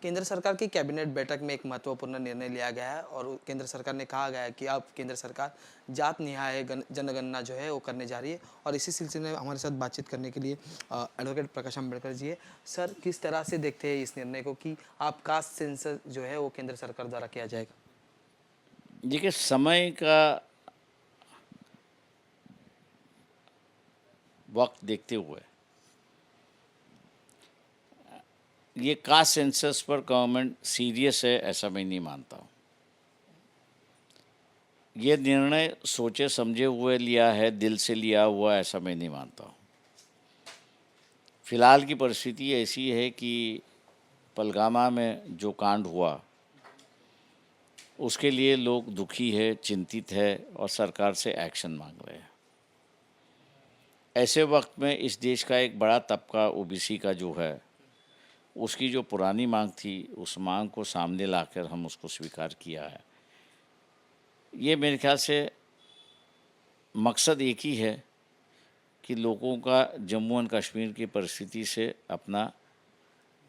केंद्र सरकार की कैबिनेट बैठक में एक महत्वपूर्ण निर्णय लिया गया है और केंद्र सरकार ने कहा गया है कि अब केंद्र सरकार जात निहाय जनगणना जो है वो करने जा रही है। और इसी सिलसिले में हमारे साथ बातचीत करने के लिए एडवोकेट प्रकाश अम्बेडकर जी है। सर, किस तरह से देखते हैं इस निर्णय को कि आप कास्ट सेंसस जो है वो केंद्र सरकार द्वारा किया जाएगा? देखिए, समय का वक्त देखते हुए ये कास्ट सेंसस पर गवर्नमेंट सीरियस है, ऐसा मैं नहीं मानता हूँ। ये निर्णय सोचे समझे हुए लिया है, दिल से लिया हुआ, ऐसा मैं नहीं मानता हूँ। फिलहाल की परिस्थिति ऐसी है कि पलगामा में जो कांड हुआ उसके लिए लोग दुखी है, चिंतित है और सरकार से एक्शन मांग रहे हैं। ऐसे वक्त में इस देश का एक बड़ा तबका ओबीसी का जो है, उसकी जो पुरानी मांग थी, उस मांग को सामने लाकर हम उसको स्वीकार किया है। ये मेरे ख्याल से मकसद एक ही है कि लोगों का जम्मू एंड कश्मीर की परिस्थिति से अपना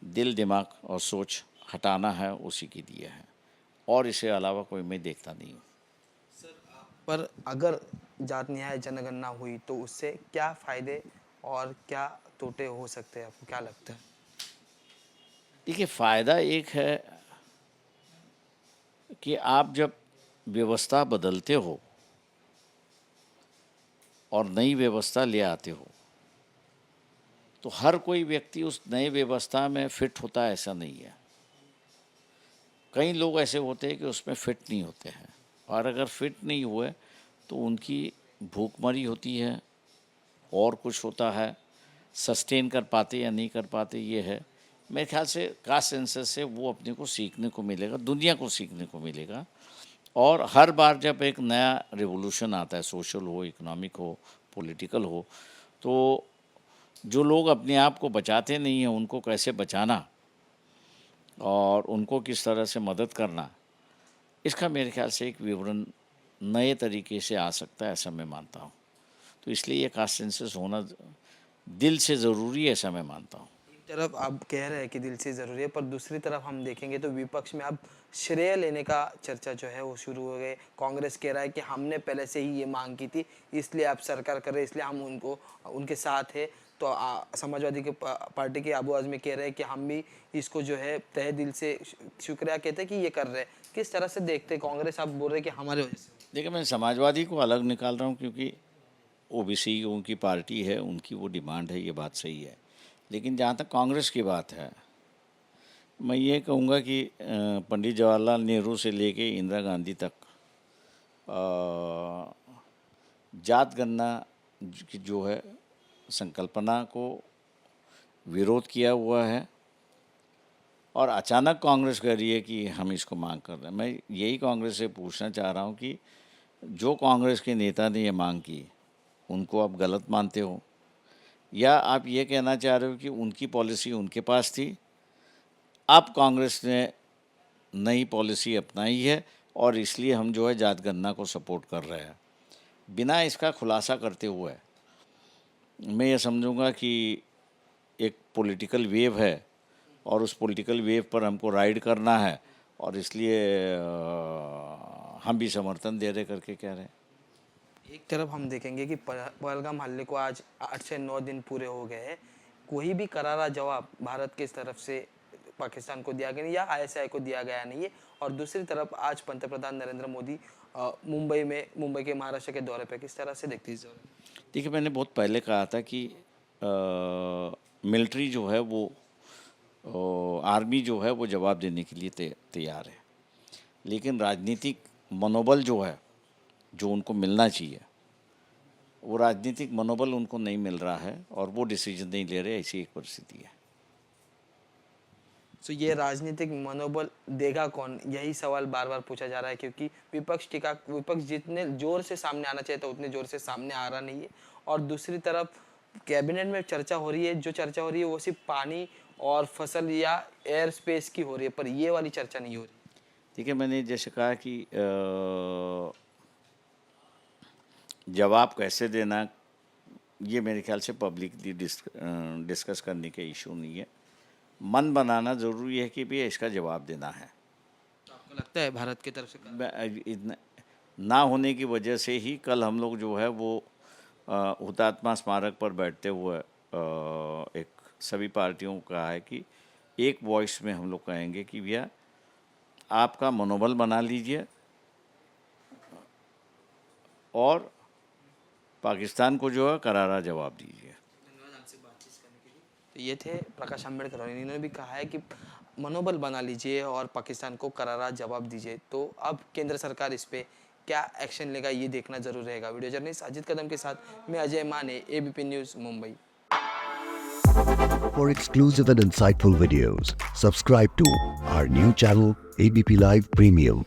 दिल, दिमाग और सोच हटाना है, उसी के लिए है और इससे अलावा कोई मैं देखता नहीं हूँ। पर अगर जात न्याय जनगणना हुई तो उससे क्या फायदे और क्या तोटे हो सकते हैं, आपको क्या लगता है? देखिए, फ़ायदा एक है कि आप जब व्यवस्था बदलते हो और नई व्यवस्था ले आते हो, तो हर कोई व्यक्ति उस नई व्यवस्था में फिट होता है, ऐसा नहीं है। कई लोग ऐसे होते हैं कि उसमें फिट नहीं होते हैं और अगर फिट नहीं हुए तो उनकी भूखमरी होती है और कुछ होता है, सस्टेन कर पाते या नहीं कर पाते, ये है। मेरे ख्याल से कास्ट सेंसस से वो अपने को सीखने को मिलेगा, दुनिया को सीखने को मिलेगा। और हर बार जब एक नया रिवॉल्यूशन आता है, सोशल हो, इकोनॉमिक हो, पॉलिटिकल हो, तो जो लोग अपने आप को बचाते नहीं हैं, उनको कैसे बचाना और उनको किस तरह से मदद करना, इसका मेरे ख्याल से एक विवरण नए तरीके से आ सकता है, ऐसा मैं मानता हूँ। तो इसलिए ये कास्ट सेंसस होना दिल से ज़रूरी है, ऐसा मैं मानता हूँ। एक तरफ आप कह रहे हैं कि दिल से ज़रूरी है, पर दूसरी तरफ हम देखेंगे तो विपक्ष में अब श्रेय लेने का चर्चा जो है वो शुरू हो गए। कांग्रेस कह रहा है कि हमने पहले से ही ये मांग की थी, इसलिए आप सरकार कर रहे हैं, इसलिए हम उनको उनके साथ है। तो समाजवादी के पार्टी के अबू आज़मी कह रहे हैं कि हम भी इसको जो है तहे दिल से शुक्रिया कहते हैं कि ये कर रहे हैं। किस तरह से देखते हैं? कांग्रेस आप बोल रहे हैं कि हमारे वजह से। देखिए, मैं समाजवादी को अलग निकाल रहा हूँ क्योंकि ओबीसी उनकी पार्टी है, उनकी वो डिमांड है, ये बात सही है। लेकिन जहाँ तक कांग्रेस की बात है, मैं ये कहूँगा कि पंडित जवाहरलाल नेहरू से लेके इंदिरा गांधी तक अ, जात गणना की जो है संकल्पना को विरोध किया हुआ है और अचानक कांग्रेस कह रही है कि हम इसको मांग कर रहे हैं। मैं यही कांग्रेस से पूछना चाह रहा हूँ कि जो कांग्रेस के नेता ने ये मांग की, उनको आप गलत मानते हो या आप ये कहना चाह रहे हो कि उनकी पॉलिसी उनके पास थी, अब कांग्रेस ने नई पॉलिसी अपनाई है और इसलिए हम जो है जात गणना को सपोर्ट कर रहे हैं। बिना इसका खुलासा करते हुए मैं ये समझूंगा कि एक पॉलिटिकल वेव है और उस पॉलिटिकल वेव पर हमको राइड करना है और इसलिए हम भी समर्थन दे रहे करके कह रहे हैं। एक तरफ हम देखेंगे कि पहलगाम हमले को आज 8 से 9 दिन पूरे हो गए हैं। कोई भी करारा जवाब भारत की तरफ से पाकिस्तान को दिया गया नहीं या आईएसआई को दिया गया नहीं है। और दूसरी तरफ आज पंतप्रधान नरेंद्र मोदी मुंबई के महाराष्ट्र के दौरे पे किस तरह से देखती है? देखिए, मैंने बहुत पहले कहा था कि मिलिट्री जो है वो आर्मी जो है वो जवाब देने के लिए तैयार है, लेकिन राजनीतिक मनोबल जो है, जो उनको मिलना चाहिए, वो राजनीतिक मनोबल उनको नहीं मिल रहा है और वो डिसीजन नहीं ले रहे, ऐसी एक परिस्थिति है। तो ये राजनीतिक मनोबल देगा कौन, यही सवाल बार बार पूछा जा रहा है क्योंकि विपक्ष जितने जोर से सामने आना चाहिए था उतने जोर से सामने आ रहा नहीं है। और दूसरी तरफ कैबिनेट में चर्चा हो रही है, जो चर्चा हो रही है वो सिर्फ पानी और फसल या एयर स्पेस की हो रही है, पर ये वाली चर्चा नहीं हो रही। ठीक है, मैंने जैसे कहा कि जवाब कैसे देना, ये मेरे ख्याल से पब्लिकली डिस्कस करने का इशू नहीं है। मन बनाना ज़रूरी है कि भैया इसका जवाब देना है। तो आपको लगता है भारत की तरफ से इतना ना होने की वजह से ही कल हम लोग जो है वो हुतात्मा स्मारक पर बैठते हुए एक सभी पार्टियों को कहा है कि एक वॉइस में हम लोग कहेंगे कि भैया आपका मनोबल बना लीजिए और पाकिस्तान को जो है करारा जवाब दीजिए। तो ये थे प्रकाश आंबेडकर और इन्होंने भी कहा है कि मनोबल बना लीजिए और पाकिस्तान को करारा जवाब दीजिए। तो अब केंद्र सरकार इस पे क्या एक्शन लेगा ये देखना जरूर रहेगा। वीडियो जर्नलिस्ट अजित कदम के साथ मैं अजय माने, ABP news Mumbai. For exclusive and insightful videos, subscribe to our new channel ABP Live Premium.